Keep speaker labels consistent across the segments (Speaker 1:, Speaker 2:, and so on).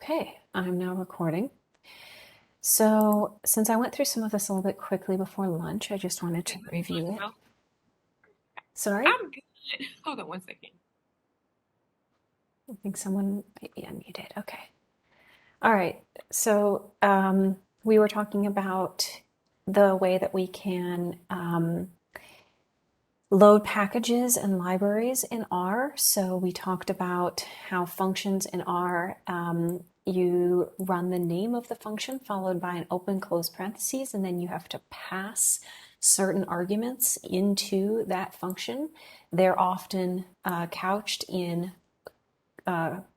Speaker 1: Okay, I'm now recording. So since I went through some of this a little bit quickly before lunch, I just wanted to review it.
Speaker 2: Well,
Speaker 1: Sorry?
Speaker 2: I'm good. Hold on one second.
Speaker 1: I think someone might be unmuted. Okay. All right. So we were talking about the way that we can load packages and libraries in R. So we talked about how functions in R, you run the name of the function followed by an open close parentheses, and then you have to pass certain arguments into that function. They're often couched in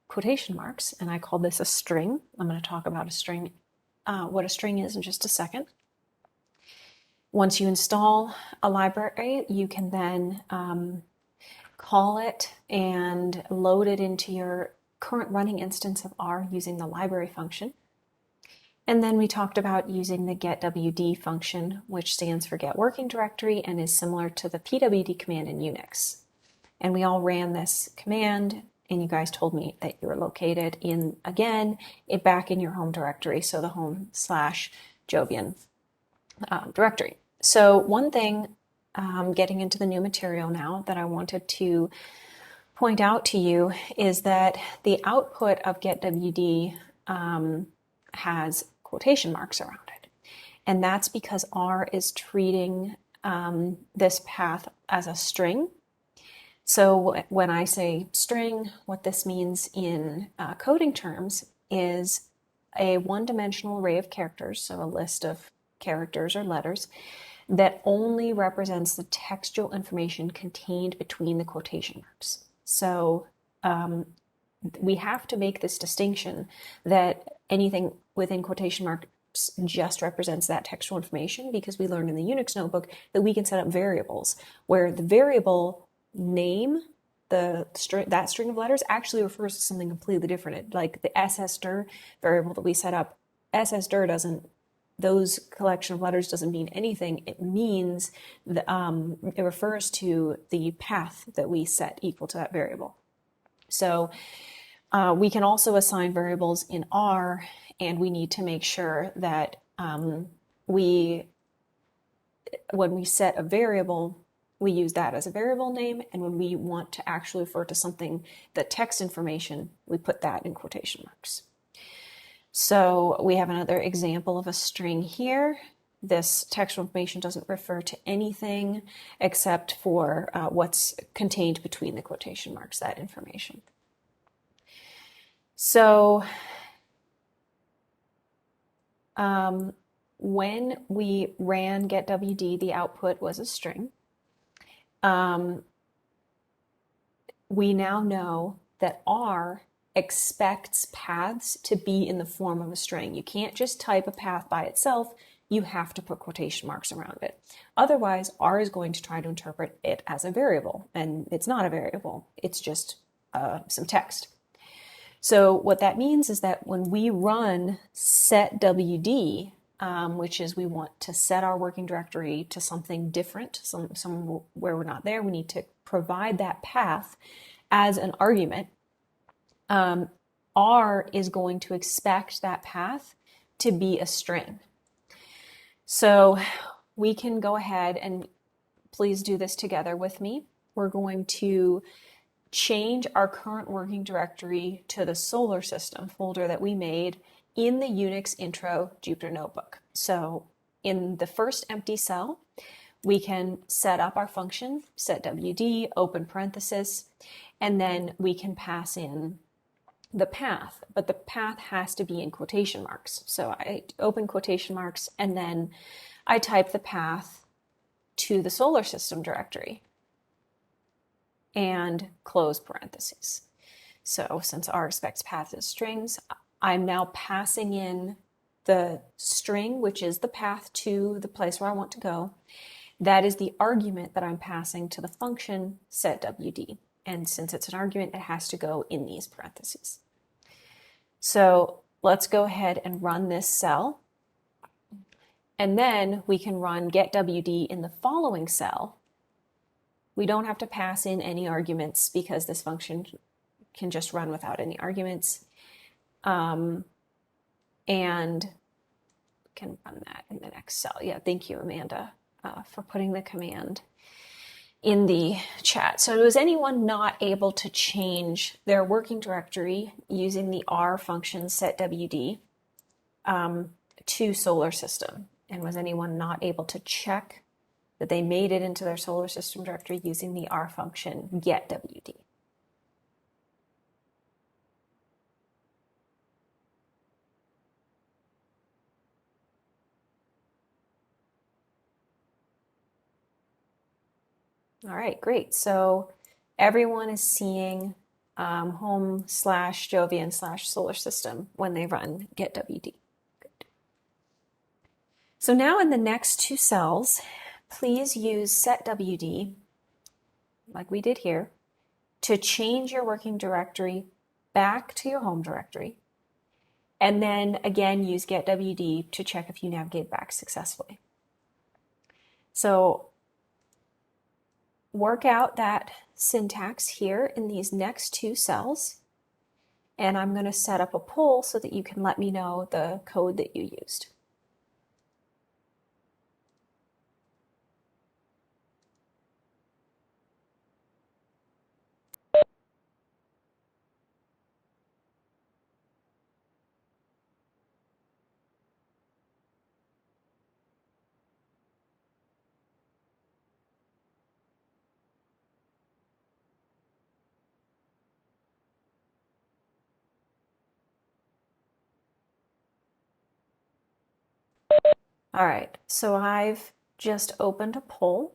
Speaker 1: quotation marks, and I call this a string. I'm going to talk about a string, what a string is in just a second. Once you install a library, you can then call it and load it into your current running instance of R using the library function. And then we talked about using the getwd function, which stands for get working directory and is similar to the pwd command in Unix. And we all ran this command, and you guys told me that you were located in, again, back in your home directory, so the home/Jovian directory. So one thing, getting into the new material now, that I wanted to point out to you is that the output of getwd has quotation marks around it. And that's because R is treating this path as a string. So when I say string, what this means in coding terms is a one-dimensional array of characters, so a list of characters or letters, that only represents the textual information contained between the quotation marks. So we have to make this distinction that anything within quotation marks just represents that textual information, because we learned in the Unix notebook that we can set up variables where the variable name, that string of letters, actually refers to something completely different. Like the ssdir variable that we set up, ssdir doesn't, those collection of letters doesn't mean anything. It means it refers to the path that we set equal to that variable. So we can also assign variables in R, and we need to make sure that when we set a variable, we use that as a variable name, and when we want to actually refer to something, the text information, we put that in quotation marks. So we have another example of a string here. This textual information doesn't refer to anything except for what's contained between the quotation marks, that information. So when we ran getwd, the output was a string. We now know that R expects paths to be in the form of a string. You can't just type a path by itself. You have to put quotation marks around it. Otherwise, R is going to try to interpret it as a variable, and it's not a variable. It's just some text. So what that means is that when we run setwd, which is we want to set our working directory to something different, some where we're not there, we need to provide that path as an argument. R is going to expect that path to be a string. So we can go ahead and please do this together with me. We're going to change our current working directory to the solar system folder that we made in the Unix intro Jupyter notebook. So in the first empty cell, we can set up our function, setwd, open parenthesis, and then we can pass in the path, but the path has to be in quotation marks. So I open quotation marks, and then I type the path to the solar system directory and close parentheses. So since R expects paths as strings, I'm now passing in the string, which is the path to the place where I want to go. That is the argument that I'm passing to the function setwd. And since it's an argument, it has to go in these parentheses. So let's go ahead and run this cell. And then we can run getwd in the following cell. We don't have to pass in any arguments because this function can just run without any arguments. And can run that in the next cell. Yeah, thank you, Amanda, for putting the command in the chat. So was anyone not able to change their working directory using the R function setwd to solar system? And was anyone not able to check that they made it into their solar system directory using the R function getwd? All right, great. So everyone is seeing home/Jovian/solar system when they run getwd. Good. So now in the next two cells, please use setwd, like we did here, to change your working directory back to your home directory. And then again, use getwd to check if you navigate back successfully. So work out that syntax here in these next two cells. And I'm going to set up a poll so that you can let me know the code that you used. All right, so I've just opened a poll.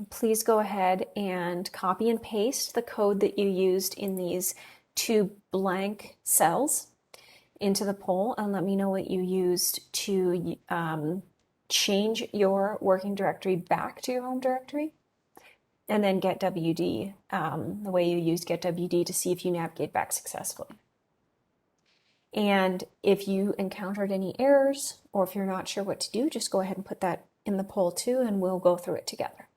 Speaker 1: Please go ahead and copy and paste the code that you used in these two blank cells into the poll and let me know what you used to change your working directory back to your home directory. And then getwd, the way you used getwd to see if you navigate back successfully. And if you encountered any errors or if you're not sure what to do, just go ahead and put that in the poll too, and we'll go through it together.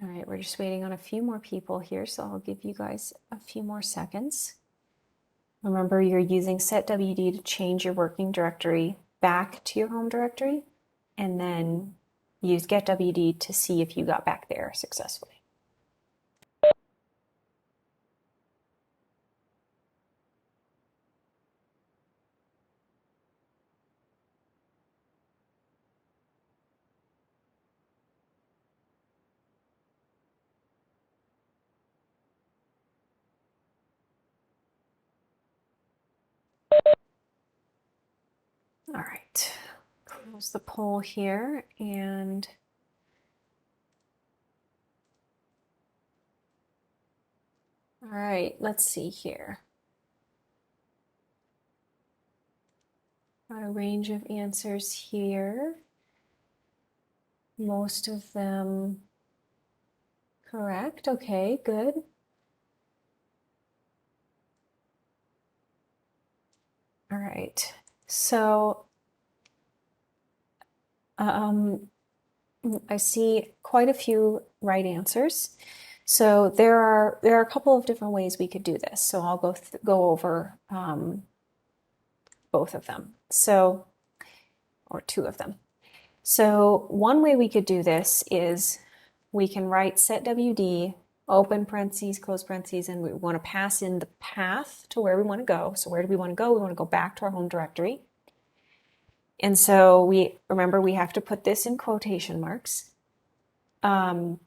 Speaker 1: All right, we're just waiting on a few more people here, so I'll give you guys a few more seconds. Remember, you're using setwd to change your working directory back to your home directory, and then use getwd to see if you got back there successfully. All right, close the poll here and all right, let's see here. Got a range of answers here. Most of them correct. Okay, good. All right, so I see quite a few right answers. So there are a couple of different ways we could do this. So I'll go over both of them. So, or two of them. So one way we could do this is we can write setwd, open parentheses, close parentheses, and we want to pass in the path to where we want to go. So where do we want to go? We want to go back to our home directory. And so we remember we have to put this in quotation marks. And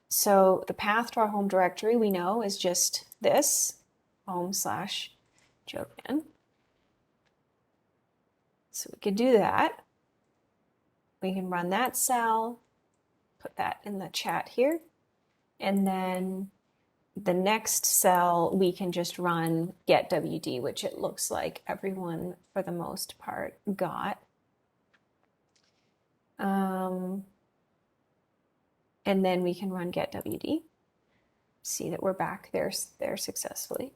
Speaker 1: so the path to our home directory we know is just this, home/Jovian. So we could do that. We can run that cell, put that in the chat here. And then the next cell, we can just run get WD, which it looks like everyone, for the most part, got. And then we can run get WD. See that we're back there successfully.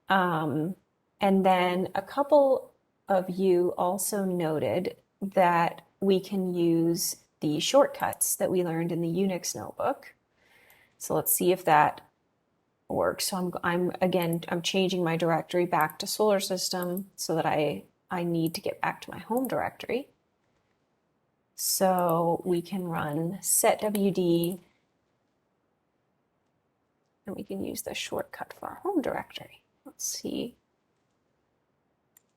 Speaker 1: And then a couple of you also noted that we can use the shortcuts that we learned in the Unix notebook. So let's see if that works. So I'm changing my directory back to solar system so that I need to get back to my home directory. So we can run setwd, and we can use the shortcut for our home directory. Let's see.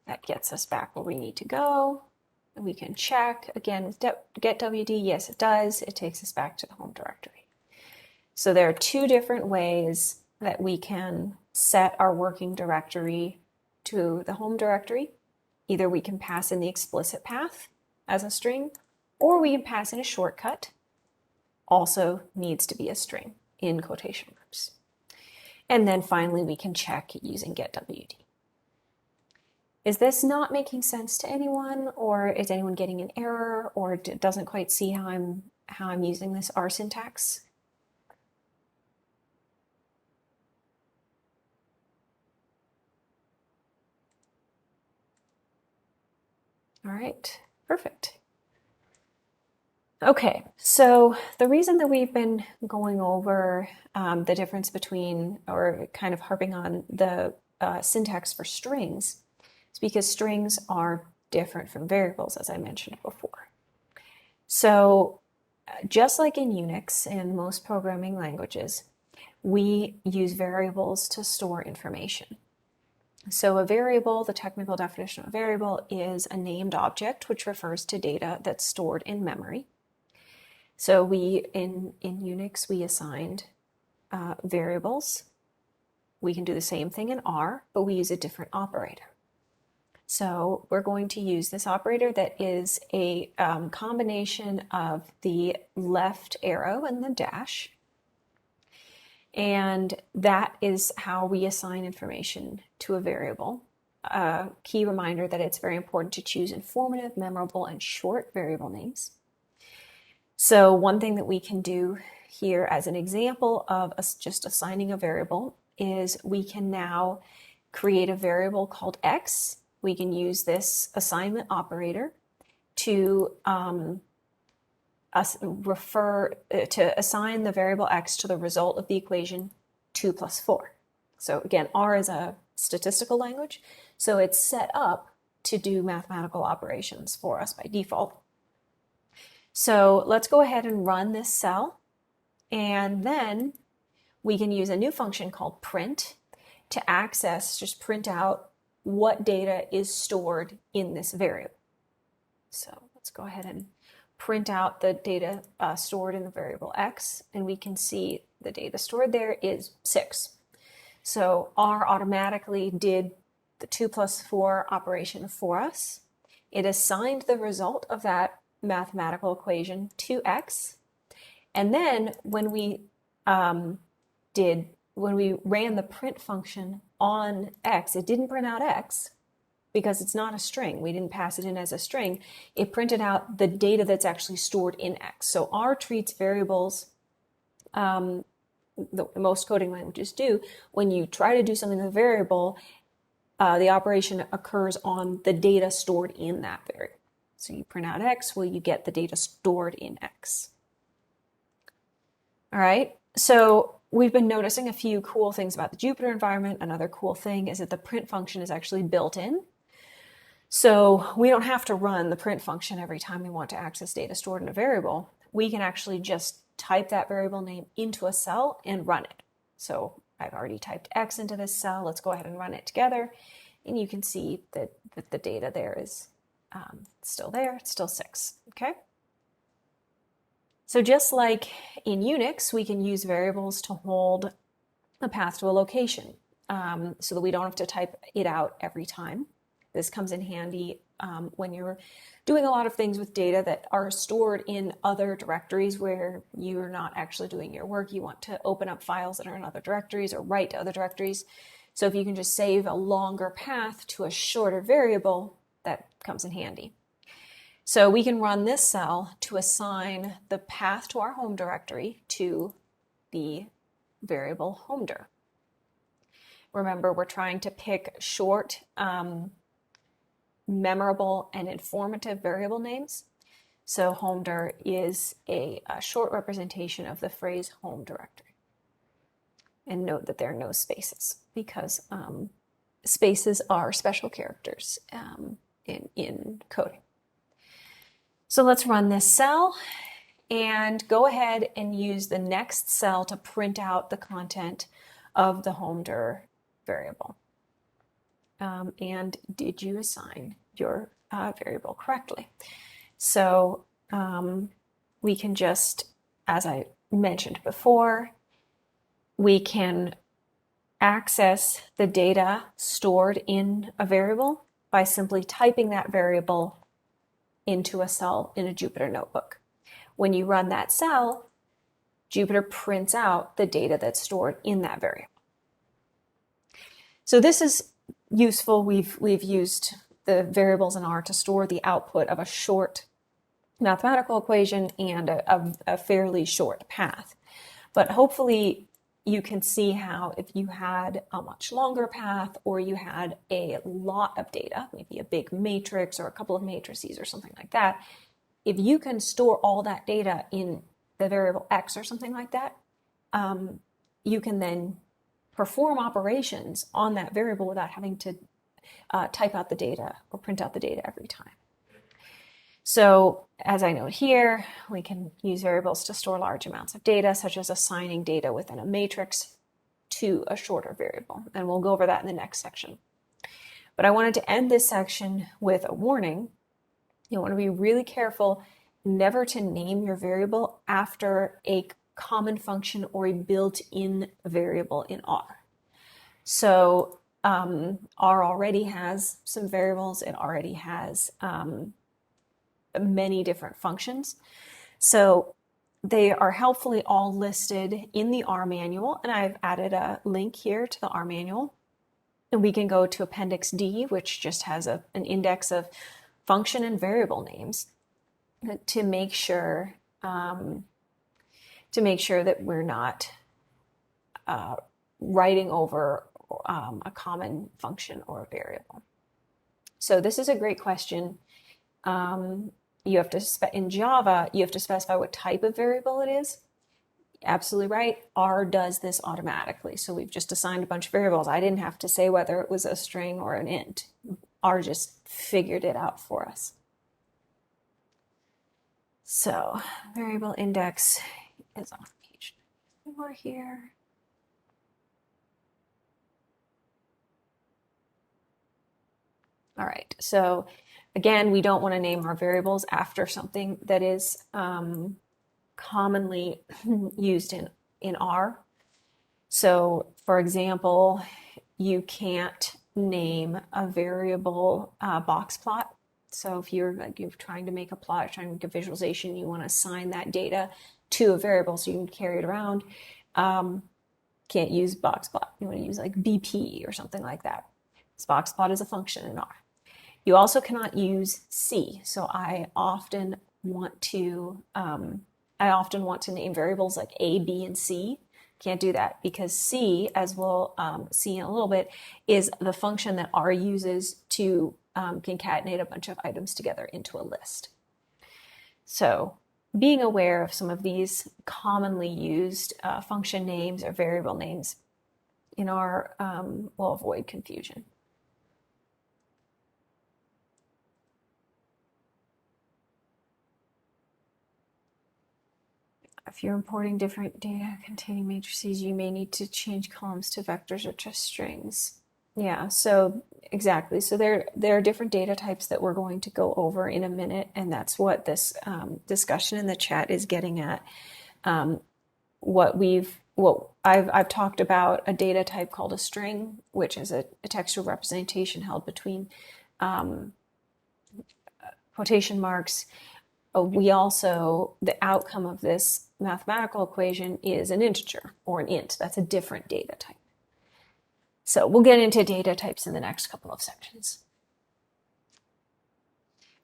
Speaker 1: That gets us back where we need to go. And we can check again with get WD. Yes, it does. It takes us back to the home directory. So there are two different ways that we can set our working directory to the home directory. Either we can pass in the explicit path as a string, or we can pass in a shortcut. Also needs to be a string in quotation marks. And then finally, we can check using getWD. Is this not making sense to anyone, or is anyone getting an error, or doesn't quite see how I'm using this R syntax? All right, perfect. Okay, so the reason that we've been going over the difference between, or kind of harping on the syntax for strings, is because strings are different from variables, as I mentioned before. So just like in Unix and most programming languages, we use variables to store information. So a variable, the technical definition of a variable, is a named object which refers to data that's stored in memory. So we, in Unix, we assigned variables. We can do the same thing in R, but we use a different operator. So we're going to use this operator that is a combination of the left arrow and the dash. And that is how we assign information to a variable. Key reminder that it's very important to choose informative, memorable, and short variable names. So one thing that we can do here as an example of just assigning a variable is we can now create a variable called x. We can use this assignment operator to assign the variable x to the result of the equation 2 plus 4. So again, R is a statistical language, so it's set up to do mathematical operations for us by default. So let's go ahead and run this cell, and then we can use a new function called print to access, just print out what data is stored in this variable. So let's go ahead and print out the data stored in the variable x, and we can see the data stored there is 6. So R automatically did the 2 plus 4 operation for us. It assigned the result of that mathematical equation to x, and then when we ran the print function on x, it didn't print out x because it's not a string. We didn't pass it in as a string. It printed out the data that's actually stored in x. So R treats variables, most coding languages do. When you try to do something with a variable, the operation occurs on the data stored in that variable. So you print out x, well, you get the data stored in x. All right, so we've been noticing a few cool things about the Jupyter environment. Another cool thing is that the print function is actually built in. So we don't have to run the print function every time we want to access data stored in a variable. We can actually just type that variable name into a cell and run it. So I've already typed x into this cell. Let's go ahead and run it together. And you can see that the data there is still there. It's still 6, okay? So just like in Unix, we can use variables to hold a path to a location so that we don't have to type it out every time. This comes in handy when you're doing a lot of things with data that are stored in other directories where you're not actually doing your work. You want to open up files that are in other directories or write to other directories. So if you can just save a longer path to a shorter variable, that comes in handy. So we can run this cell to assign the path to our home directory to the variable HomeDir. Remember, we're trying to pick short, memorable, and informative variable names. So HomeDir is a short representation of the phrase home directory. And note that there are no spaces because spaces are special characters in coding. So let's run this cell and go ahead and use the next cell to print out the content of the HomeDir variable. And did you assign your variable correctly? So we can just, as I mentioned before, we can access the data stored in a variable by simply typing that variable into a cell in a Jupyter notebook. When you run that cell, Jupyter prints out the data that's stored in that variable. So this is useful. We've used the variables in R to store the output of a short mathematical equation and a fairly short path. But hopefully you can see how if you had a much longer path or you had a lot of data, maybe a big matrix or a couple of matrices or something like that, if you can store all that data in the variable X or something like that, you can then perform operations on that variable without having to type out the data or print out the data every time. So as I note here, we can use variables to store large amounts of data, such as assigning data within a matrix to a shorter variable. And we'll go over that in the next section. But I wanted to end this section with a warning. You want to be really careful never to name your variable after a common function or a built-in variable in R. So R already has some variables. It already has many different functions. So they are helpfully all listed in the R manual, and I've added a link here to the R manual. And we can go to Appendix D, which just has an index of function and variable names to make sure that we're not writing over a common function or variable. So this is a great question. You have to in Java, you have to specify what type of variable it is. Absolutely right. R does this automatically. So we've just assigned a bunch of variables. I didn't have to say whether it was a string or an int. R just figured it out for us. So variable index is on page 4 here. All right, so again, we don't want to name our variables after something that is commonly used in R. So for example, you can't name a variable box plot. So if you're trying to make a plot, trying to make a visualization, you want to assign that data to a variable so you can carry it around. Can't use box plot. You want to use like BP or something like that. This box plot is a function in R. You also cannot use C. So I often want to name variables like A, B, and C. Can't do that because C, as we'll see in a little bit, is the function that R uses to concatenate a bunch of items together into a list. So being aware of some of these commonly used function names or variable names in R will avoid confusion. If you're importing different data containing matrices, you may need to change columns to vectors or to strings. Yeah, so exactly. So there are different data types that we're going to go over in a minute, and that's what this discussion in the chat is getting at. I've talked about a data type called a string, which is a textual representation held between quotation marks. We also, the outcome of this mathematical equation is an integer or an int. That's a different data type. So we'll get into data types in the next couple of sections.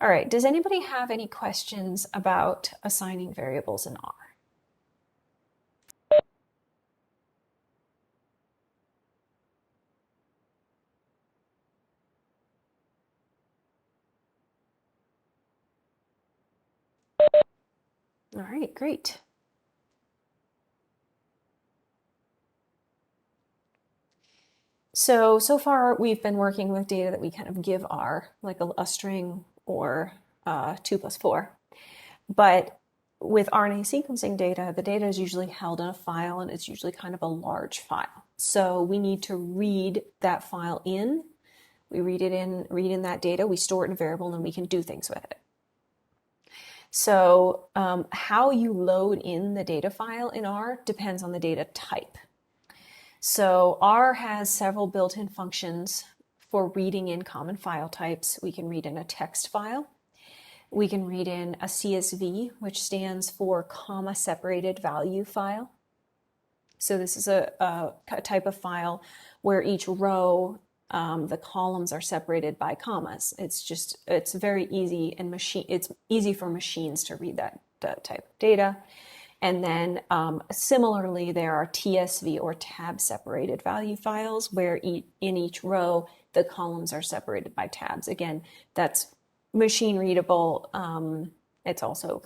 Speaker 1: All right, does anybody have any questions about assigning variables in R? All right, great. So far we've been working with data that we kind of give R, like a string or 2 plus 4. But with RNA sequencing data, the data is usually held in a file, and it's usually kind of a large file. So we need to read that file in. We read in that data, we store it in a variable, and then we can do things with it. So how you load in the data file in R depends on the data type. So R has several built-in functions for reading in common file types. We can read in a text file. We can read in a CSV, which stands for comma separated value file. So this is a type of file where each row, the columns are separated by commas. It's very easy, and it's easy for machines to read that type of data. And then similarly, there are TSV or tab separated value files where in each row, the columns are separated by tabs. Again, that's machine readable. It's also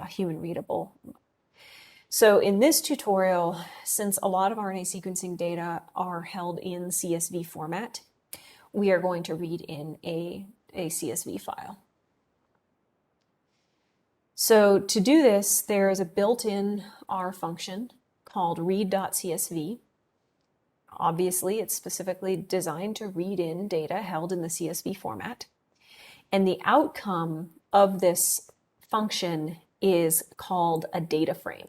Speaker 1: human readable. So in this tutorial, since a lot of RNA sequencing data are held in CSV format, we are going to read in a CSV file. So to do this, there is a built-in R function called read.csv. Obviously, it's specifically designed to read in data held in the CSV format. And the outcome of this function is called a data frame.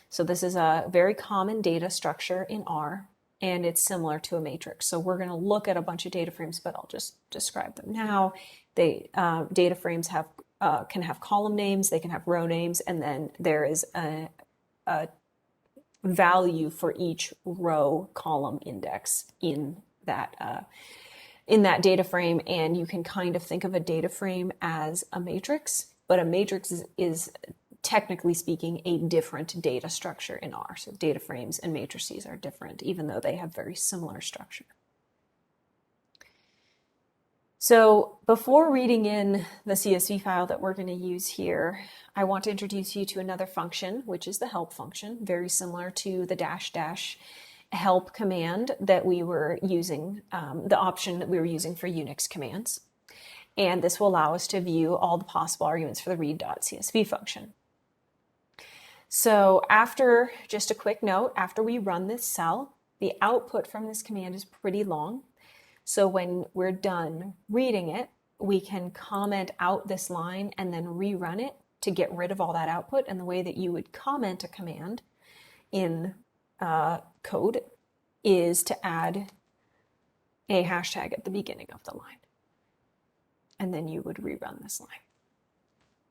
Speaker 1: So this is a very common data structure in R, and it's similar to a matrix. So we're going to look at a bunch of data frames, but I'll just describe them now. Data frames can have column names, they can have row names, and then there is a value for each row column index in that data frame. And you can kind of think of a data frame as a matrix, but a matrix is technically speaking a different data structure in R. So data frames and matrices are different, even though they have very similar structure. So before reading in the CSV file that we're going to use here, I want to introduce you to another function, which is the help function, very similar to the -- help command that we were using, the option that we were using for Unix commands. And this will allow us to view all the possible arguments for the read.csv function. So just a quick note, after we run this cell, the output from this command is pretty long. So when we're done reading it, we can comment out this line and then rerun it to get rid of all that output. And the way that you would comment a command in code is to add a hashtag at the beginning of the line. And then you would rerun this line.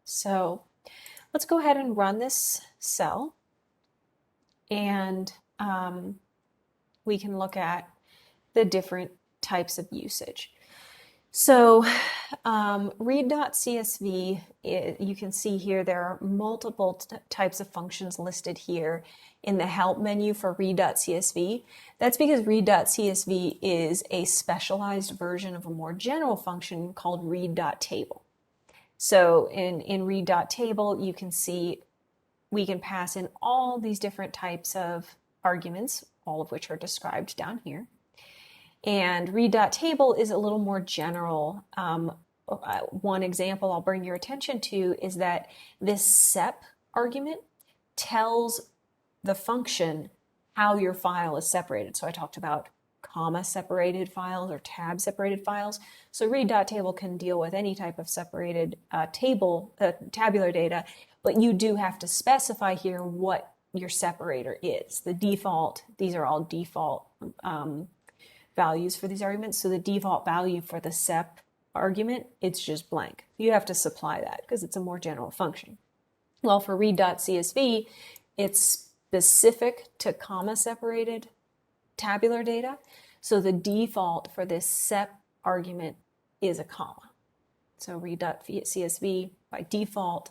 Speaker 1: So let's go ahead and run this cell. And we can look at the different types of usage. So read.csv, you can see here there are multiple types of functions listed here in the help menu for read.csv. That's because read.csv is a specialized version of a more general function called read.table. So in read.table, you can see we can pass in all these different types of arguments, all of which are described down here. And read.table is a little more general. One example I'll bring your attention to is that this sep argument tells the function how your file is separated. So I talked about comma separated files or tab separated files. So read.table can deal with any type of separated tabular data, but you do have to specify here what your separator is. These are all default values for these arguments. So the default value for the sep argument, it's just blank. You have to supply that because it's a more general function. Well, for read.csv, it's specific to comma-separated tabular data. So the default for this sep argument is a comma. So read.csv by default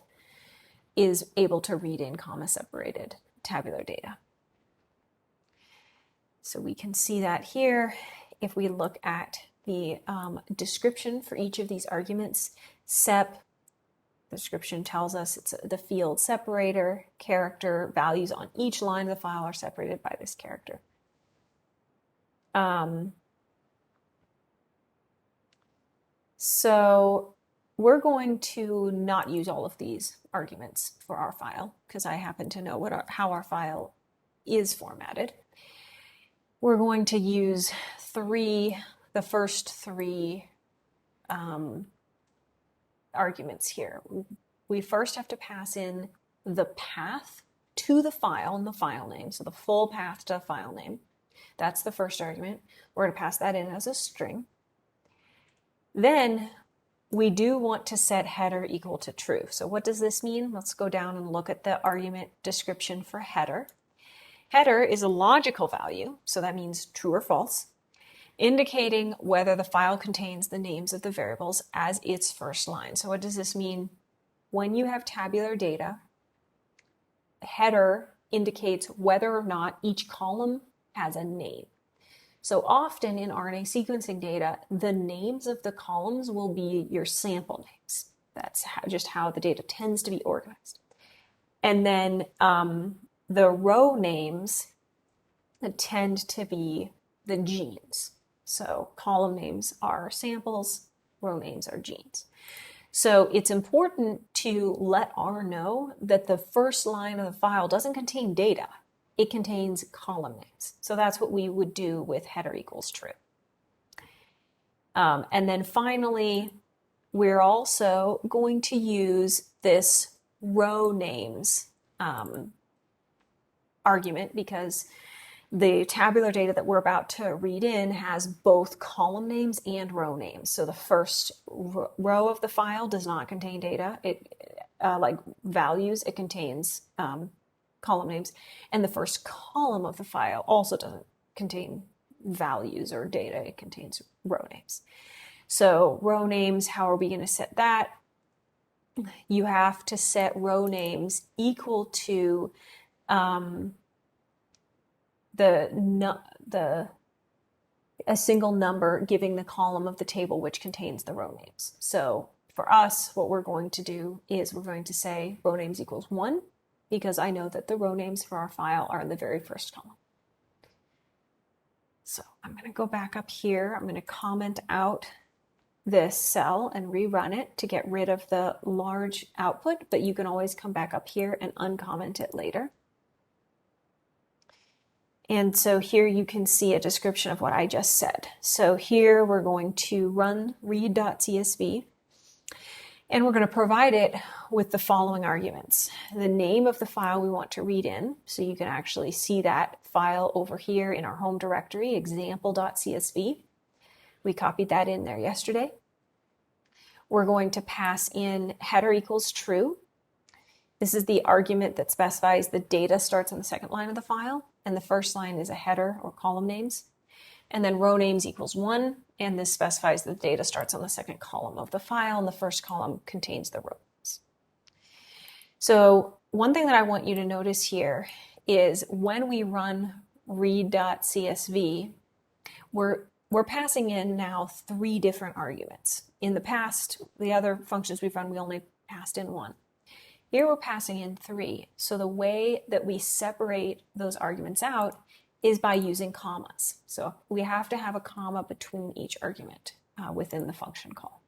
Speaker 1: is able to read in comma-separated tabular data. So we can see that here. If we look at the description for each of these arguments, sep, the description tells us it's the field separator, character, values on each line of the file are separated by this character. So we're going to not use all of these arguments for our file because I happen to know how our file is formatted. We're going to use the first three arguments here. We first have to pass in the path to the file and the file name, so the full path to the file name. That's the first argument. We're going to pass that in as a string. Then we do want to set header equal to true. So what does this mean? Let's go down and look at the argument description for header. Header is a logical value, so that means true or false, indicating whether the file contains the names of the variables as its first line. So what does this mean? When you have tabular data, header indicates whether or not each column has a name. So often in RNA sequencing data, the names of the columns will be your sample names. That's just how the data tends to be organized. And then the row names tend to be the genes. So column names are samples, row names are genes. So it's important to let R know that the first line of the file doesn't contain data. It contains column names. So that's what we would do with header equals true. And then finally, we're also going to use this row names argument because the tabular data that we're about to read in has both column names and row names. So the first row of the file does not contain data. Like values, it contains column names. And the first column of the file also doesn't contain values or data. It contains row names. So row names, how are we going to set that? You have to set row names equal to a single number giving the column of the table which contains the row names. So for us, what we're going to do is we're going to say row names equals 1 because I know that the row names for our file are in the very first column. So I'm going to go back up here. I'm going to comment out this cell and rerun it to get rid of the large output, but you can always come back up here and uncomment it later. And so here you can see a description of what I just said. So here we're going to run read.csv, and we're going to provide it with the following arguments. The name of the file we want to read in, so you can actually see that file over here in our home directory, example.csv. We copied that in there yesterday. We're going to pass in header equals true. This is the argument that specifies the data starts on the second line of the file, and the first line is a header or column names. And then row names equals 1, and this specifies that the data starts on the second column of the file, and the first column contains the row names. So one thing that I want you to notice here is when we run read.csv, we're passing in now 3 different arguments. In the past, the other functions we've run, we only passed in 1. Here we're passing in 3. So the way that we separate those arguments out is by using commas. So we have to have a comma between each argument within the function call.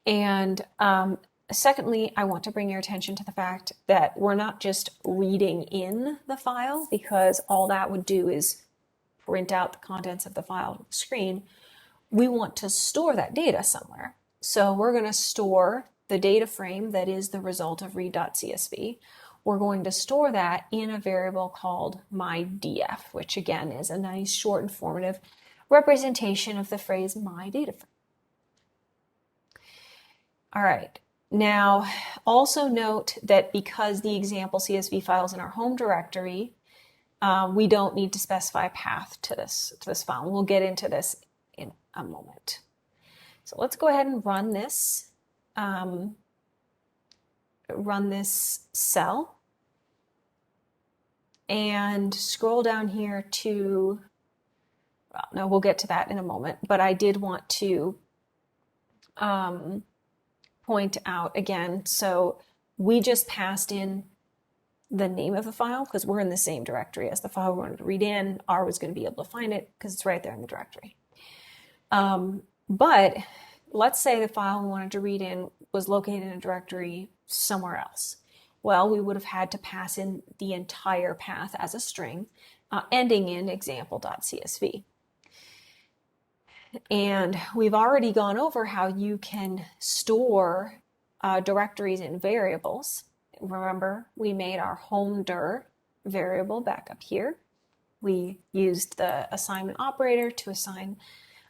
Speaker 1: And secondly, I want to bring your attention to the fact that we're not just reading in the file, because all that would do is print out the contents of the file on the screen. We want to store that data somewhere. So we're going to store the data frame that is the result of read.csv. We're going to store that in a variable called myDF, which again is a nice short informative representation of the phrase my data frame. All right. Now, also note that because the example CSV files in our home directory, we don't need to specify a path to this file. We'll get into this in a moment. So let's go ahead and run this cell and scroll down here to, well, no, we'll get to that in a moment, but I did want to point out again, so we just passed in the name of the file because we're in the same directory as the file we wanted to read in. R was going to be able to find it because it's right there in the directory. But let's say the file we wanted to read in was located in a directory somewhere else. Well, we would have had to pass in the entire path as a string, ending in example.csv. And we've already gone over how you can store directories in variables. Remember, we made our home dir variable back up here. We used the assignment operator to assign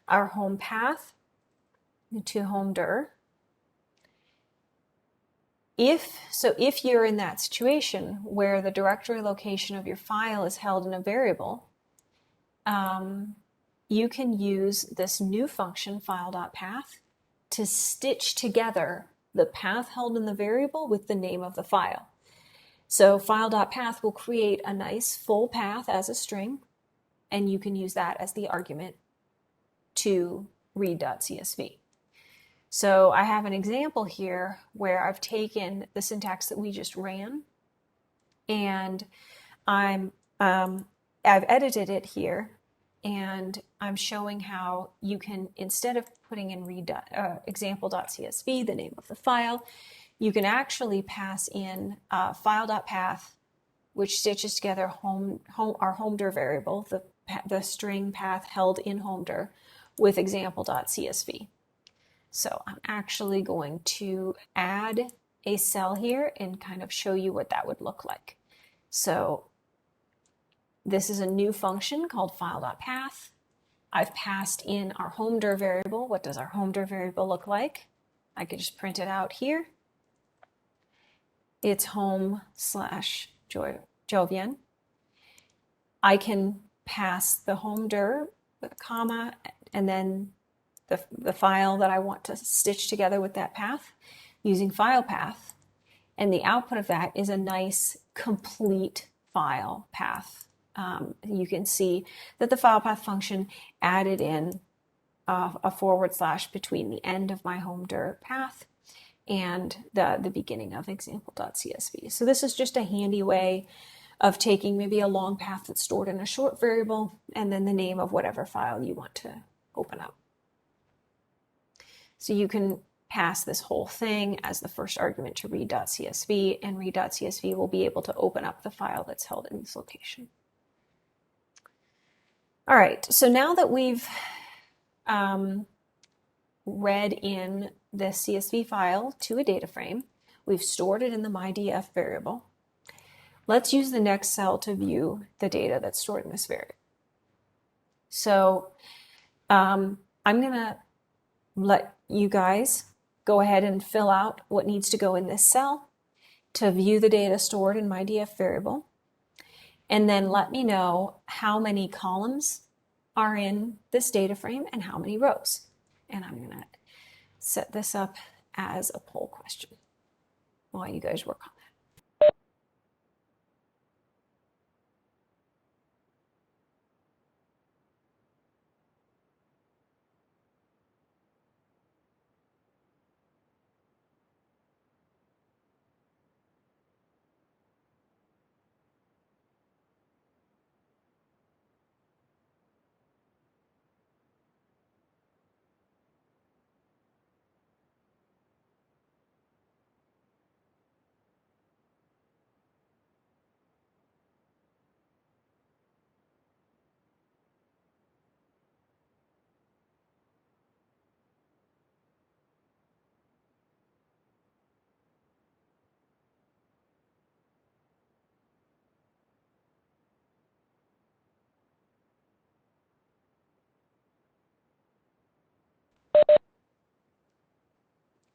Speaker 1: our home path to home dir. If you're in that situation where the directory location of your file is held in a variable, you can use this new function, file.path, to stitch together the path held in the variable with the name of the file. So file.path will create a nice full path as a string, and you can use that as the argument to read.csv. So I have an example here where I've taken the syntax that we just ran, and I've edited it here, and I'm showing how you can, instead of putting in example.csv, the name of the file, you can actually pass in file.path, which stitches together our home dir variable, the string path held in home dir, with example.csv. So I'm actually going to add a cell here and kind of show you what that would look like. So this is a new function called file.path. I've passed in our home dir variable. What does our home dir variable look like? I could just print it out here. It's home/Jovian. I can pass the home dir with a comma and then the file that I want to stitch together with that path using file path. And the output of that is a nice complete file path. You can see that the file path function added in a / between the end of my home dir path and the beginning of example.csv. So this is just a handy way of taking maybe a long path that's stored in a short variable and then the name of whatever file you want to open up. So you can pass this whole thing as the first argument to read.csv, and read.csv will be able to open up the file that's held in this location. All right, so now that we've read in the CSV file to a data frame, we've stored it in the mydf variable. Let's use the next cell to view the data that's stored in this variable. So I'm going to let you guys go ahead and fill out what needs to go in this cell to view the data stored in mydf variable. And then let me know how many columns are in this data frame and how many rows. And I'm going to set this up as a poll question while you guys work on that.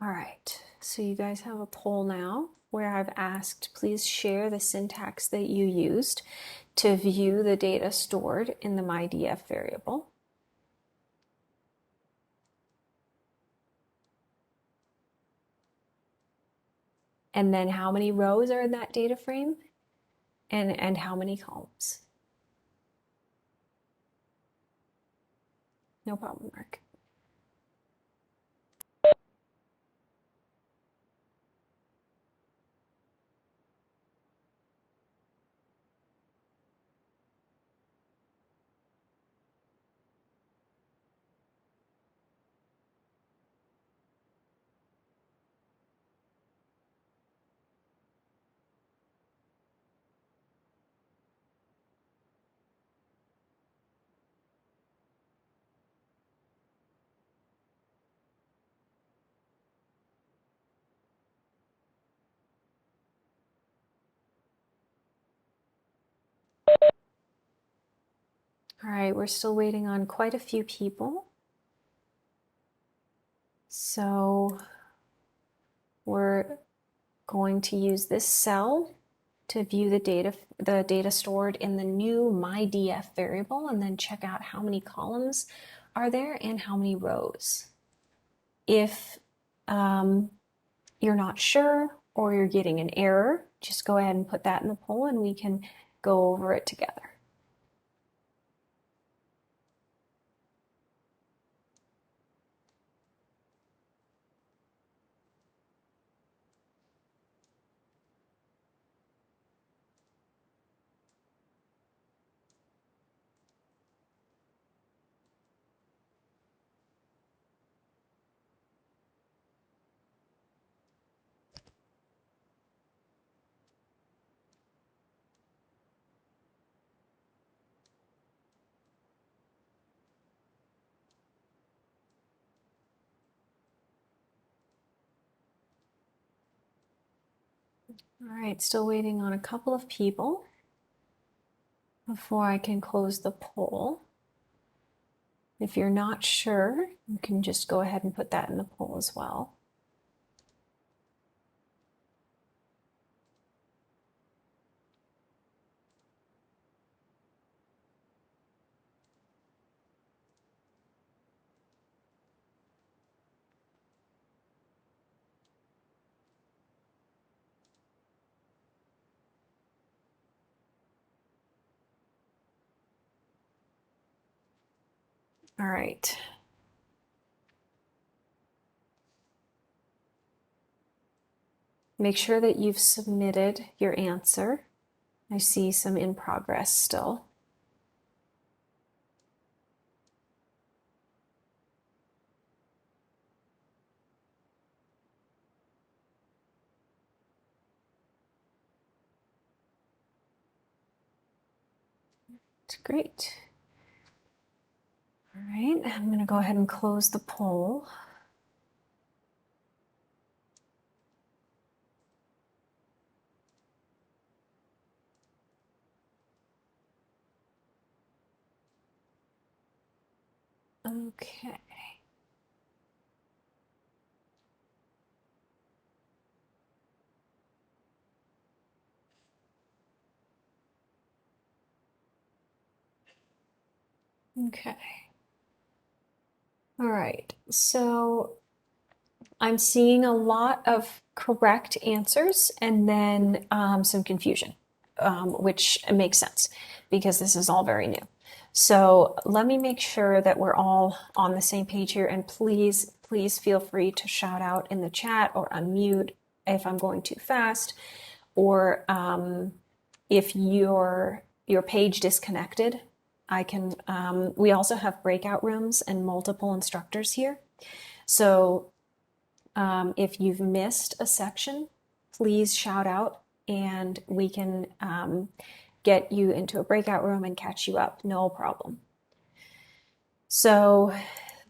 Speaker 1: All right. so you guys have a poll now where I've asked, please share the syntax that you used to view the data stored in the MyDF variable. And then how many rows are in that data frame, and how many columns. No problem, Mark. All right, we're still waiting on quite a few people. So we're going to use this cell to view the data stored in the new MyDF variable, and then check out how many columns are there and how many rows. If you're not sure or you're getting an error, just go ahead and put that in the poll and we can go over it together. All right, still waiting on a couple of people before I can close the poll. If you're not sure, you can just go ahead and put that in the poll as well. All right. Make sure that you've submitted your answer. I see some in progress still. Great. All right, I'm going to go ahead and close the poll. Okay. Okay. All right, so I'm seeing a lot of correct answers and then some confusion, which makes sense because this is all very new. So let me make sure that we're all on the same page here, and please feel free to shout out in the chat or unmute if I'm going too fast, or if your page disconnected, I can. We also have breakout rooms and multiple instructors here. So if you've missed a section, please shout out and we can get you into a breakout room and catch you up, no problem. So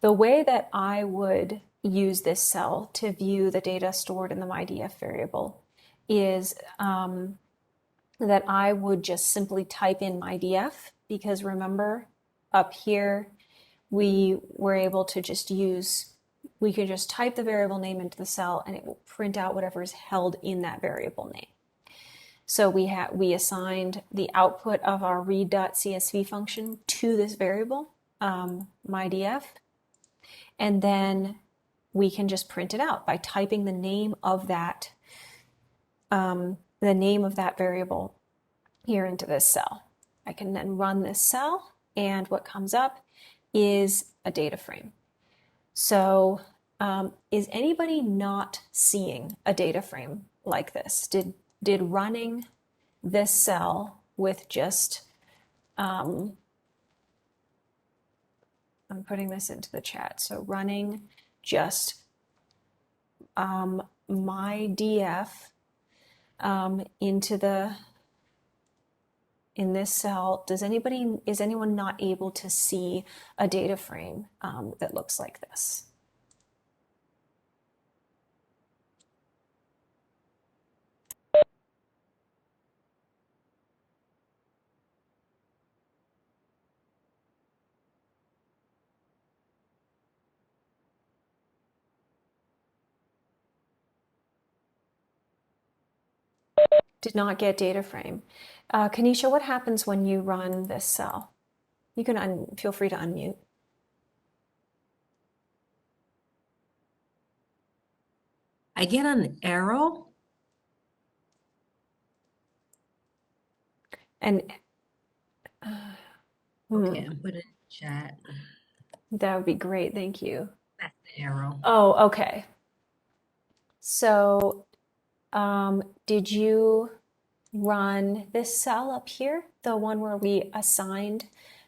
Speaker 1: the way that I would use this cell to view the data stored in the MyDF variable is that I would just simply type in MyDF, because remember up here we were able to just use we can just type the variable name into the cell and it will print out whatever is held in that variable name. So we assigned the output of our read.csv function to this variable, mydf, and then we can just print it out by typing the name of that variable here into this cell. I can then run this cell, and what comes up is a data frame. So is anybody not seeing a data frame like this? Did running this cell with just, I'm putting this into the chat, so running just my df in this cell, is anyone not able to see a data frame that looks like this? Did not get data frame. Kanisha, what happens when you run this cell? You can feel free to unmute.
Speaker 3: I get an arrow.
Speaker 1: And
Speaker 3: Okay, I'm putting it in chat.
Speaker 1: that would be great. Thank you.
Speaker 3: That's the arrow.
Speaker 1: Oh, okay. So, did you run this cell up here, the one where we assigned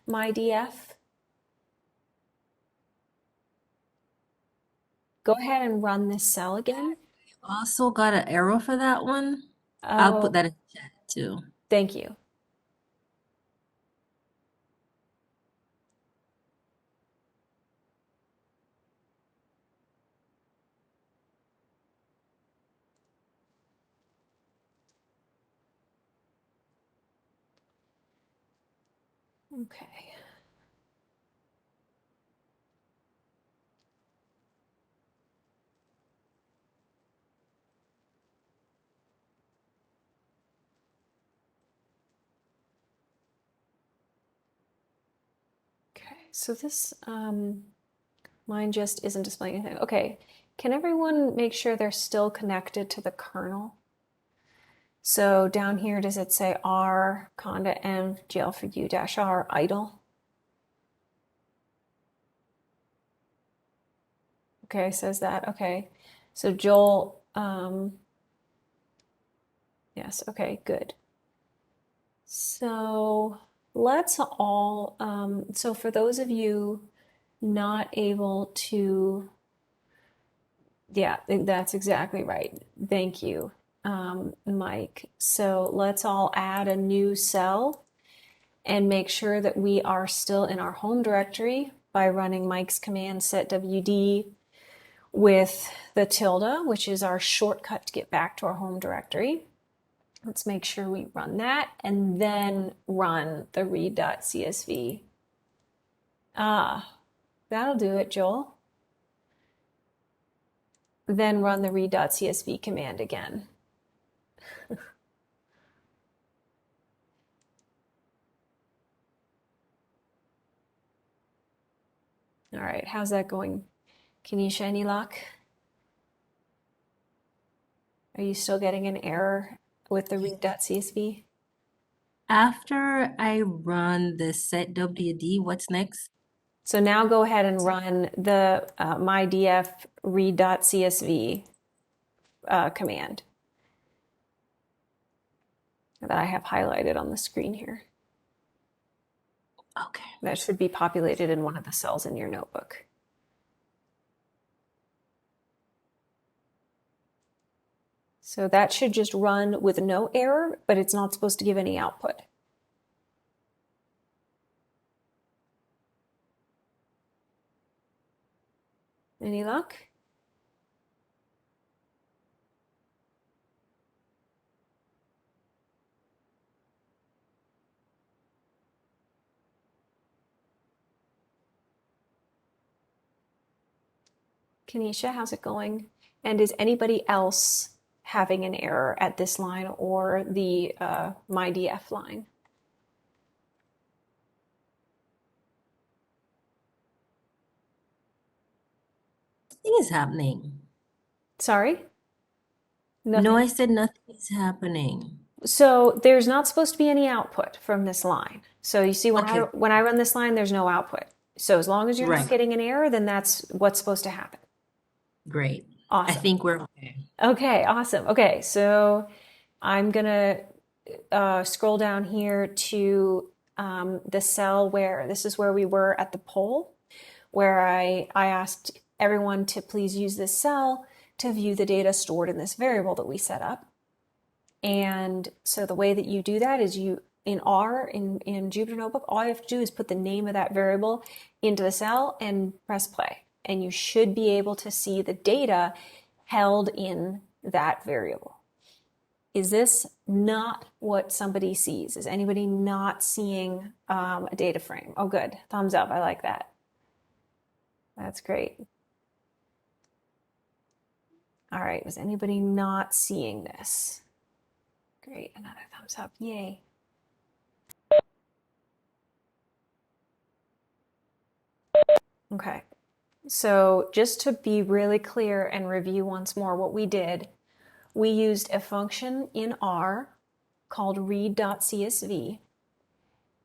Speaker 1: mydf? Go ahead and run this cell again.
Speaker 3: Also got an arrow for that one. I'll put
Speaker 1: Oh,
Speaker 3: that in chat too.
Speaker 1: thank you. Okay. Okay, so this, mine just isn't displaying anything. Okay, can everyone make sure they're still connected to the kernel? So down here, does it say R, conda env, GL4U -R idle? Okay, says that. Okay, so Joel, yes, okay, good. So let's all, so for those of you not able to, yeah, that's exactly right. Thank you, Mike. So let's all add a new cell and make sure that we are still in our home directory by running Mike's command setwd with the tilde, which is our shortcut to get back to our home directory. Let's make sure we run that and then run the read.csv. That'll do it, Joel. Then run the read.csv command again. All right, how's that going? Kanisha, any luck? Are you still getting an error with the read.csv?
Speaker 3: After I run the setwd, what's next?
Speaker 1: So now go ahead and run the mydf read.csv command that I have highlighted on the screen here.
Speaker 3: Okay.
Speaker 1: That should be populated in one of the cells in your notebook. So that should just run with no error, but it's not supposed to give any output. Any luck? Kanisha, how's it going? And is anybody else having an error at this line or the MyDF line?
Speaker 3: Nothing is happening.
Speaker 1: Sorry?
Speaker 3: No,
Speaker 1: Nothing.
Speaker 3: I said nothing is happening.
Speaker 1: So there's not supposed to be any output from this line. So you see
Speaker 3: Okay,
Speaker 1: when I run this line, there's no output. So as long as you're not
Speaker 3: right.
Speaker 1: getting an error, then that's what's supposed to happen.
Speaker 3: Great. I
Speaker 1: Awesome.
Speaker 3: think we're okay.
Speaker 1: Okay, awesome. Okay, so I'm gonna scroll down here to the cell where this is where we were at the poll, where I asked everyone to please use this cell to view the data stored in this variable that we set up. And so the way that you do that is you in R in Jupyter Notebook, all you have to do is put the name of that variable into the cell and press play. And you should be able to see the data held in that variable. Is this not what somebody sees? Is anybody not seeing a data frame? Oh, good. Thumbs up. I like that. That's great. All right. Was anybody not seeing this? Great. Another thumbs up. Yay. Okay. So just to be really clear and review once more what we did, we used a function in R called read.csv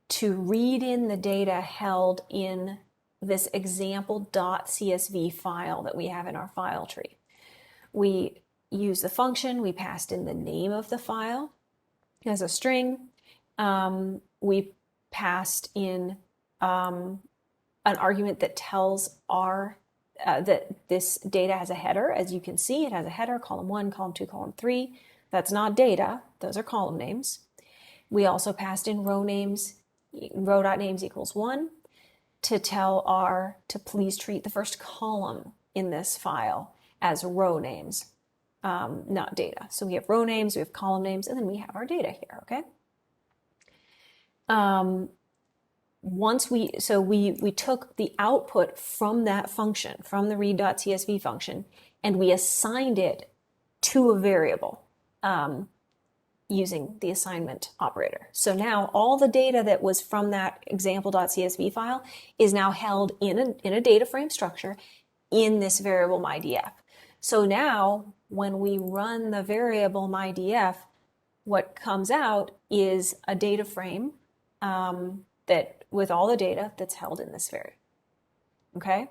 Speaker 1: to read in the data held in this example.csv file that we have in our file tree. We used the function, we passed in the name of the file as a string. We passed in an argument that tells R that this data has a header. As you can see, it has a header, column 1, column 2, column 3. That's not data. Those are column names. We also passed in row names, row.names equals 1, to tell R to please treat the first column in this file as row names, not data. So we have row names, we have column names, and then we have our data here, okay? We took the output from that function, from the read.csv function, and we assigned it to a variable using the assignment operator. So now all the data that was from that example.csv file is now held in a data frame structure in this variable mydf. So now when we run the variable mydf, what comes out is a data frame that with all the data that's held in this variable. Okay?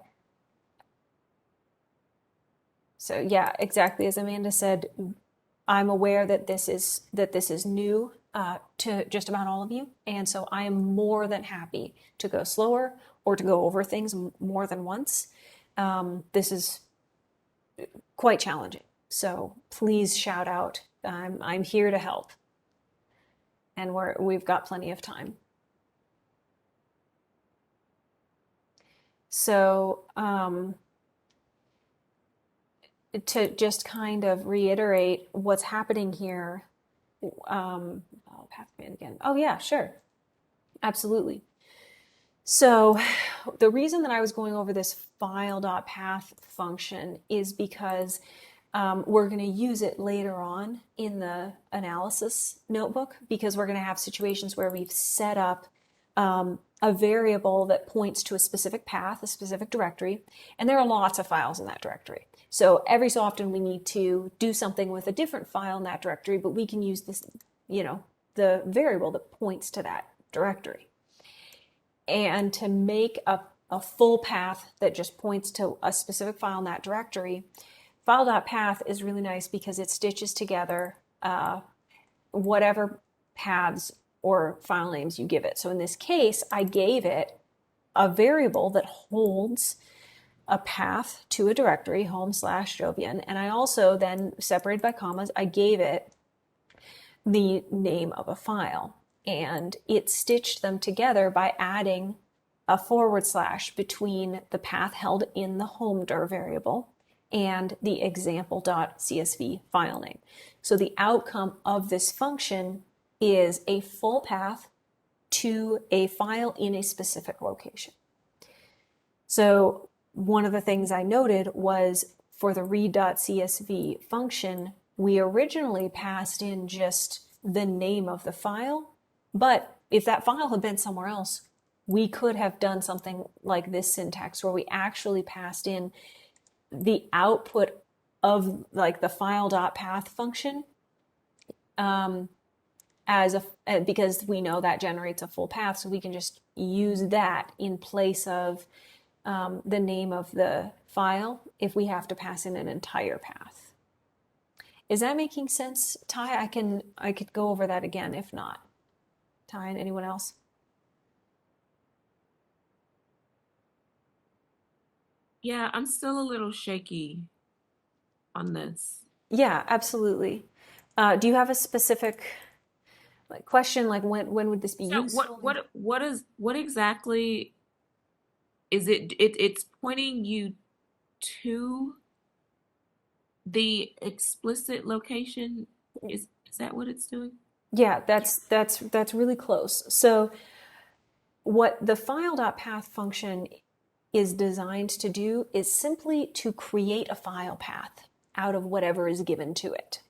Speaker 1: So yeah, exactly as Amanda said, I'm aware that this is new to just about all of you, and so I am more than happy to go slower or to go over things more than once. This is quite challenging, so please shout out. I'm here to help, and we've got plenty of time. So to just kind of reiterate what's happening here, I'll pass it again. Oh yeah, sure, absolutely. So the reason that I was going over this file.path function is because we're going to use it later on in the analysis notebook, because we're going to have situations where we've set up a variable that points to a specific path, a specific directory, and there are lots of files in that directory. So every so often we need to do something with a different file in that directory, but we can use this, the variable that points to that directory. And to make a full path that just points to a specific file in that directory, file.path is really nice because it stitches together whatever paths or file names you give it. So in this case, I gave it a variable that holds a path to a directory, home/Jovian, and I also then, separated by commas, I gave it the name of a file, and it stitched them together by adding a / between the path held in the home dir variable and the example.csv file name. So the outcome of this function is a full path to a file in a specific location. So one of the things I noted was for the read.csv function, we originally passed in just the name of the file, but if that file had been somewhere else, we could have done something like this syntax where we actually passed in the output of like the file.path function because we know that generates a full path, so we can just use that in place of the name of the file if we have to pass in an entire path. Is that making sense, Ty? I could go over that again if not. Ty and anyone else?
Speaker 2: Yeah, I'm still a little shaky on this.
Speaker 1: Yeah, absolutely. Do you have a specific question? Like when would this be
Speaker 2: So
Speaker 1: useful?
Speaker 2: what exactly is it? It's pointing you to the explicit location. Is that what it's doing?
Speaker 1: Yeah, that's really close. So what the file.path function is designed to do is simply to create a file path out of whatever is given to it.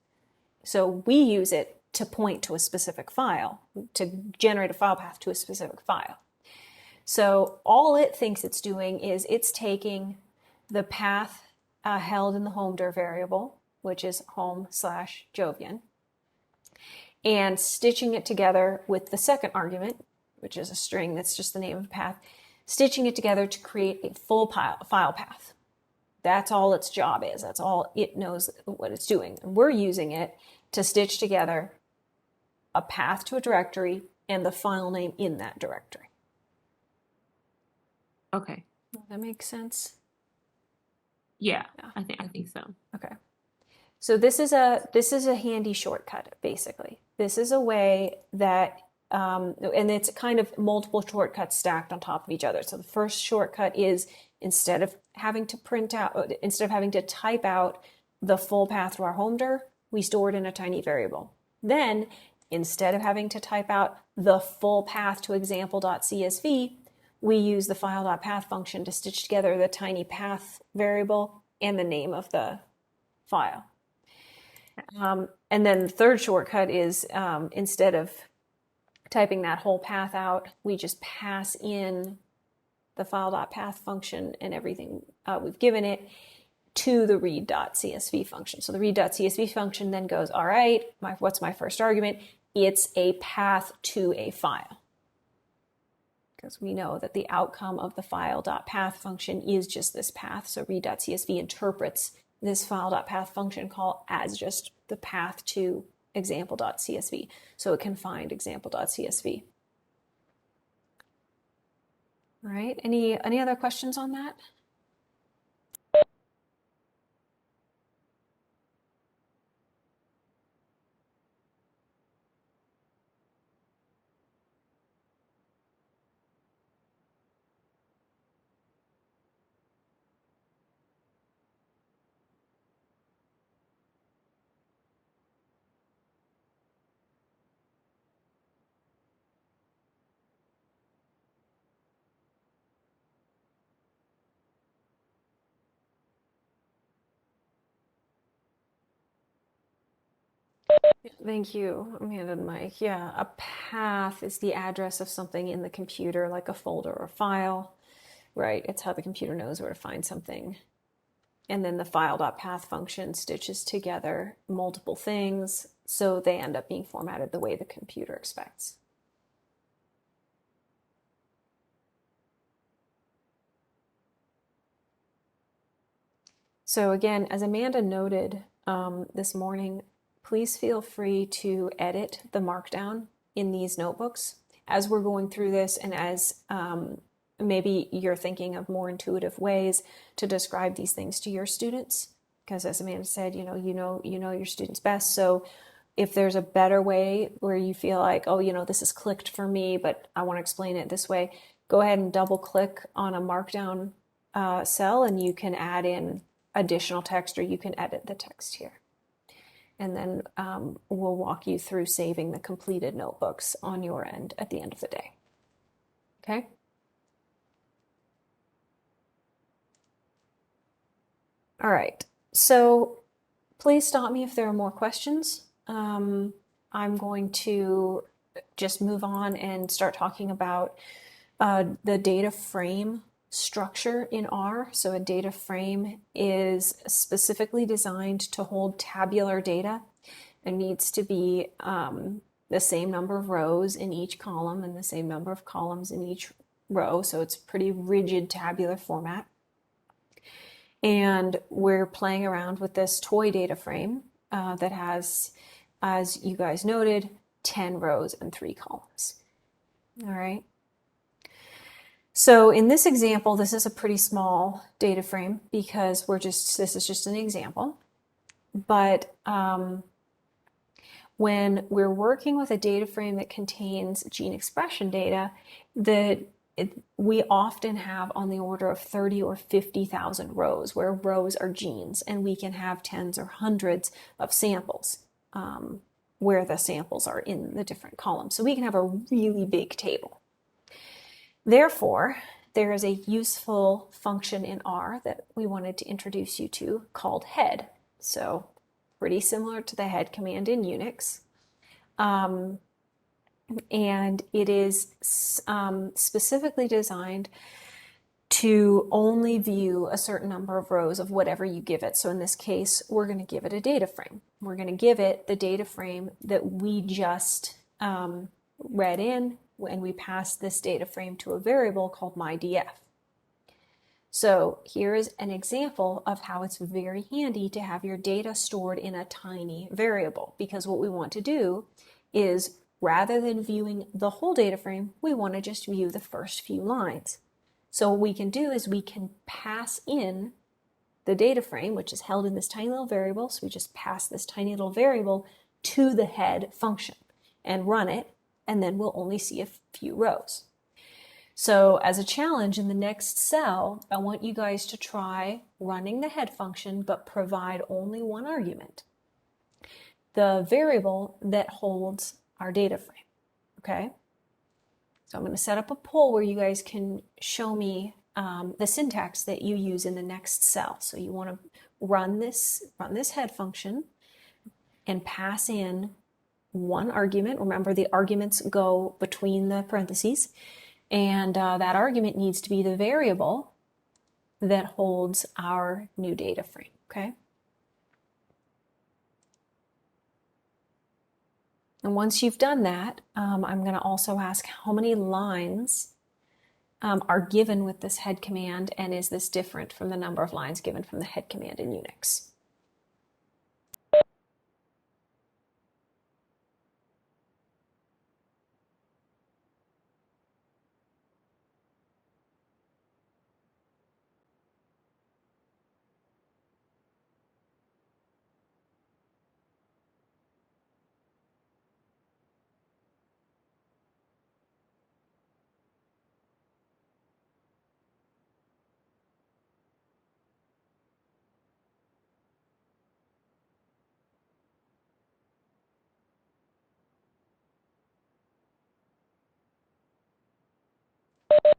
Speaker 1: So we use it to point to a specific file, to generate a file path to a specific file. So all it thinks it's doing is it's taking the path held in the home dir variable, which is home/Jovian, and stitching it together with the second argument, which is a string that's just the name of the path, stitching it together to create a full file path. That's all its job is. That's all it knows what it's doing. And we're using it to stitch together a path to a directory and the file name in that directory.
Speaker 2: Okay.
Speaker 1: Does that make sense?
Speaker 2: Yeah, I think so.
Speaker 1: Okay. So this is a handy shortcut, basically. This is a way that, and it's kind of multiple shortcuts stacked on top of each other. So the first shortcut is instead of having to type out the full path to our home dir, we store it in a tiny variable. Then, instead of having to type out the full path to example.csv, we use the file.path function to stitch together the tiny path variable and the name of the file. And then the third shortcut is instead of typing that whole path out, we just pass in the file.path function and everything we've given it to the read.csv function. So the read.csv function then goes, all right, what's my first argument? It's a path to a file. Because we know that the outcome of the file.path function is just this path. So read.csv interprets this file.path function call as just the path to example.csv. So it can find example.csv. All right, any other questions on that? Thank you, Amanda and Mike. Yeah, a path is the address of something in the computer, like a folder or file, right? It's how the computer knows where to find something. And then the file.path function stitches together multiple things, so they end up being formatted the way the computer expects. So again, as Amanda noted this morning, please feel free to edit the markdown in these notebooks as we're going through this, and as maybe you're thinking of more intuitive ways to describe these things to your students. Because as Amanda said, you know your students best. So if there's a better way where you feel like, oh, this is clicked for me, but I want to explain it this way, go ahead and double click on a markdown cell, and you can add in additional text, or you can edit the text here. And then we'll walk you through saving the completed notebooks on your end at the end of the day. Okay? All right, so please stop me if there are more questions. I'm going to just move on and start talking about the data frame structure in R. So a data frame is specifically designed to hold tabular data. It needs to be the same number of rows in each column and the same number of columns in each row. So it's pretty rigid tabular format. And we're playing around with this toy data frame that has, as you guys noted, 10 rows and 3 columns. All right. So in this example, this is a pretty small data frame because this is just an example. But when we're working with a data frame that contains gene expression data, we often have on the order of 30 or 50,000 rows, where rows are genes, and we can have tens or hundreds of samples where the samples are in the different columns. So we can have a really big table. Therefore, there is a useful function in R that we wanted to introduce you to called head. So pretty similar to the head command in Unix. And it is specifically designed to only view a certain number of rows of whatever you give it. So in this case, we're going to give it a data frame. We're going to give it the data frame that we just read in, and we pass this data frame to a variable called mydf. So here is an example of how it's very handy to have your data stored in a tiny variable, because what we want to do is, rather than viewing the whole data frame, we want to just view the first few lines. So what we can do is we can pass in the data frame, which is held in this tiny little variable. So we just pass this tiny little variable to the head function and run it, and then we'll only see a few rows. So as a challenge, in the next cell, I want you guys to try running the head function, but provide only one argument: the variable that holds our data frame. Okay? So I'm going to set up a poll where you guys can show me the syntax that you use in the next cell. So you want to run this head function and pass in one argument. Remember, the arguments go between the parentheses, and that argument needs to be the variable that holds our new data frame. Okay? And once you've done that, I'm going to also ask how many lines are given with this head command, and is this different from the number of lines given from the head command in Unix?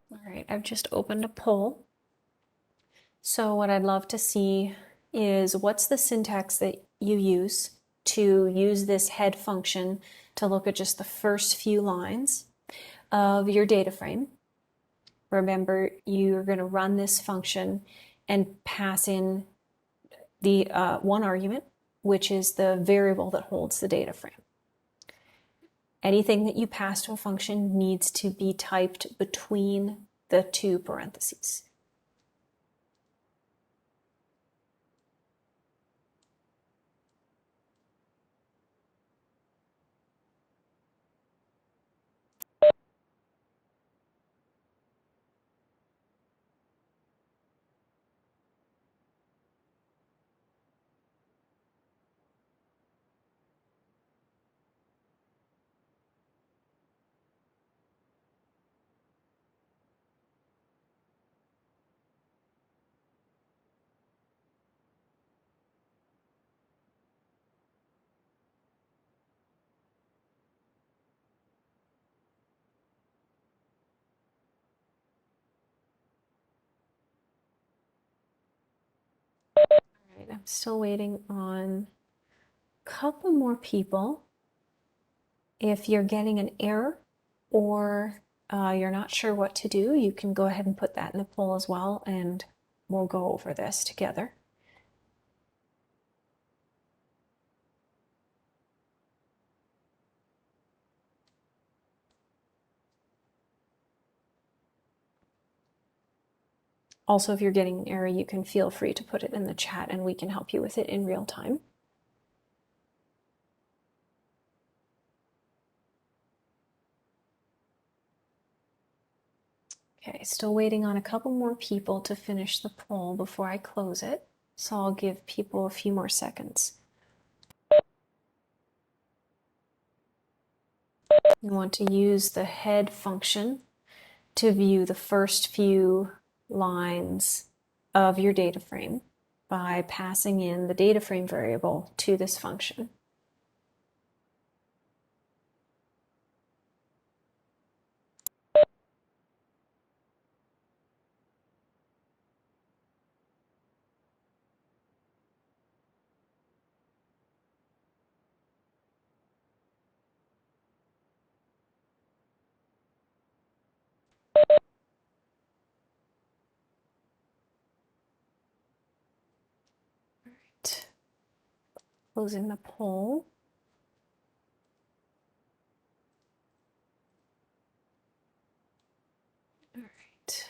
Speaker 1: All right, I've just opened a poll. So what I'd love to see is, what's the syntax that you use to use this head function to look at just the first few lines of your data frame. Remember, you're going to run this function and pass in the one argument, which is the variable that holds the data frame. Anything that you pass to a function needs to be typed between the two parentheses. right, I'm still waiting on a couple more people. If you're getting an error or you're not sure what to do, you can go ahead and put that in the poll as well, and we'll go over this together. Also, if you're getting an error, you can feel free to put it in the chat and we can help you with it in real time. Okay, still waiting on a couple more people to finish the poll before I close it. So I'll give people a few more seconds. You want to use the head function to view the first few lines of your data frame by passing in the data frame variable to this function. Right. Closing the poll. All right.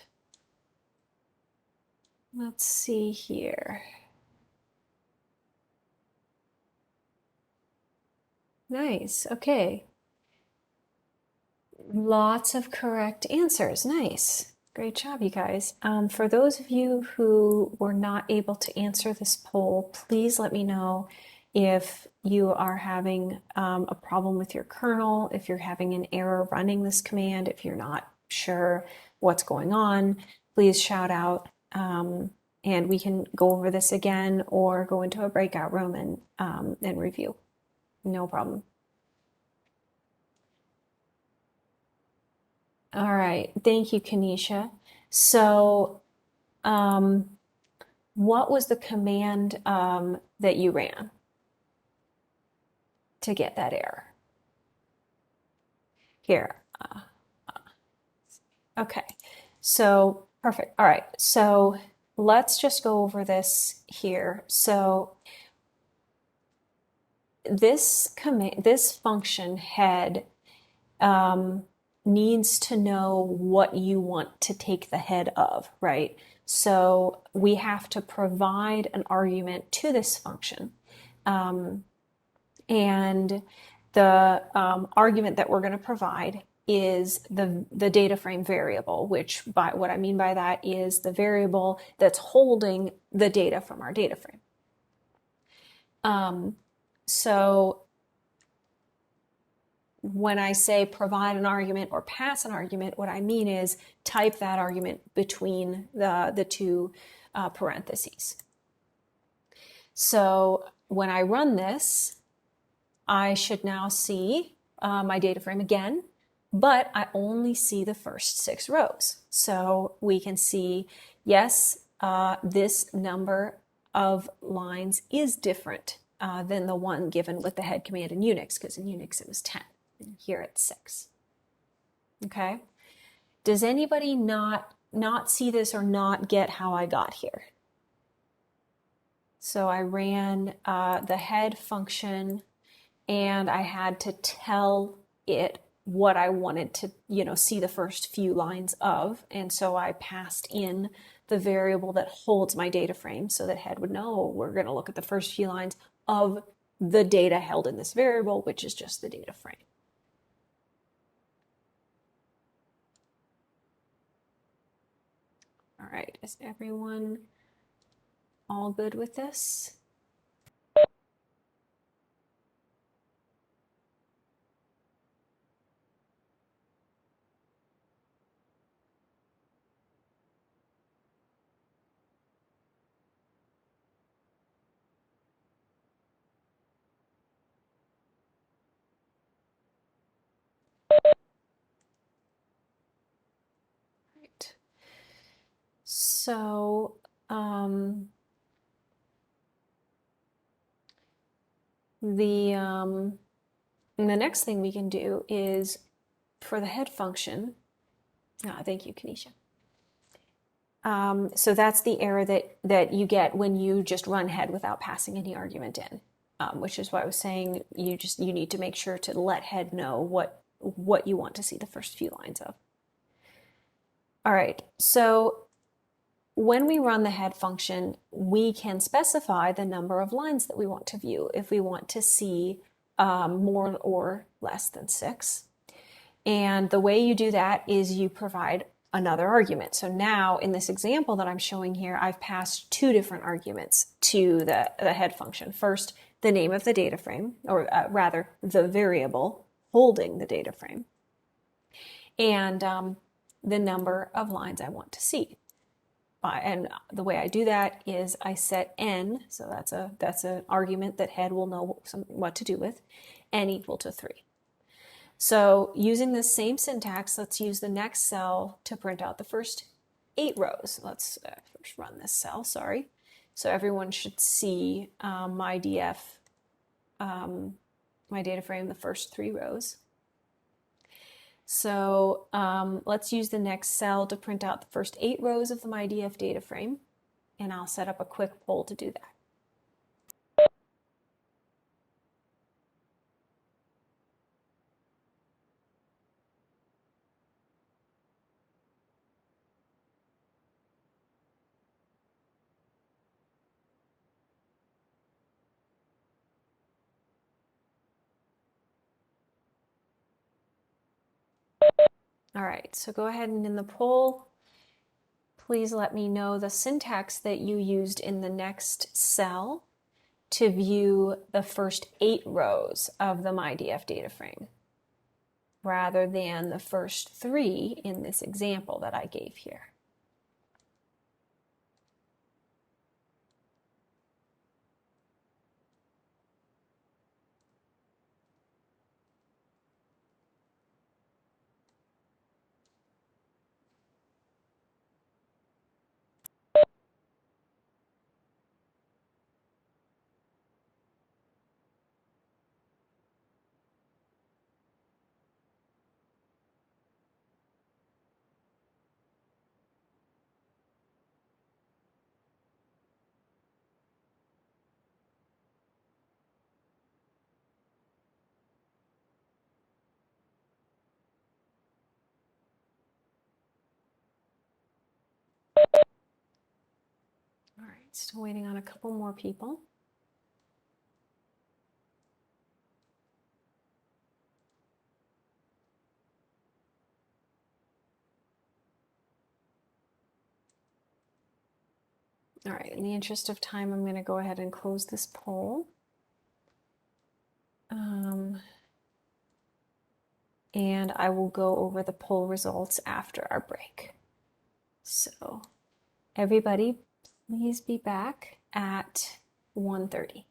Speaker 1: Let's see here. Nice. Okay. Lots of correct answers. Nice. Great job, you guys. For those of you who were not able to answer this poll, please let me know if you are having a problem with your kernel, if you're having an error running this command, if you're not sure what's going on, please shout out and we can go over this again or go into a breakout room and review. No problem. All right, thank you, Kanisha. So, what was the command that you ran to get that error? Here. Okay, so perfect. All right, so let's just go over this here. So this command, this function head needs to know what you want to take the head of, right? So we have to provide an argument to this function. And the argument that we're going to provide is the data frame variable, which by what I mean by that is the variable that's holding the data from our data frame. So when I say provide an argument or pass an argument, what I mean is type that argument between the two parentheses. So when I run this, I should now see my data frame again, but I only see the first 6 rows. So we can see, yes, this number of lines is different than the one given with the head command in Unix, because in Unix it was 10. And here it's 6. Okay. Does anybody not see this or not get how I got here? So I ran the head function and I had to tell it what I wanted to, see the first few lines of. And so I passed in the variable that holds my data frame so that head would know we're going to look at the first few lines of the data held in this variable, which is just the data frame. All right, is everyone all good with this? Right. So, And the next thing we can do is for the head function. Thank you, Kanisha. So that's the error that you get when you just run head without passing any argument in, which is why I was saying you need to make sure to let head know what you want to see the first few lines of. All right, so when we run the head function, we can specify the number of lines that we want to view if we want to see more or less than 6. And the way you do that is you provide another argument. So now in this example that I'm showing here, I've passed 2 different arguments to the head function. First, the name of the data frame, or rather the variable holding the data frame, and the number of lines I want to see. And the way I do that is I set n, so that's an argument that head will know what to do with, n equal to 3. So using the same syntax, let's use the next cell to print out the first 8 rows. Let's first run this cell, sorry. So everyone should see my data frame, the first 3 rows. So let's use the next cell to print out the first 8 rows of the MyDF data frame, and I'll set up a quick poll to do that. All right, so go ahead and in the poll, please let me know the syntax that you used in the next cell to view the first 8 rows of the MyDF data frame, rather than the first 3 in this example that I gave here. All right, still waiting on a couple more people. All right, in the interest of time, I'm going to go ahead and close this poll. And I will go over the poll results after our break. So everybody, please be back at 1:30.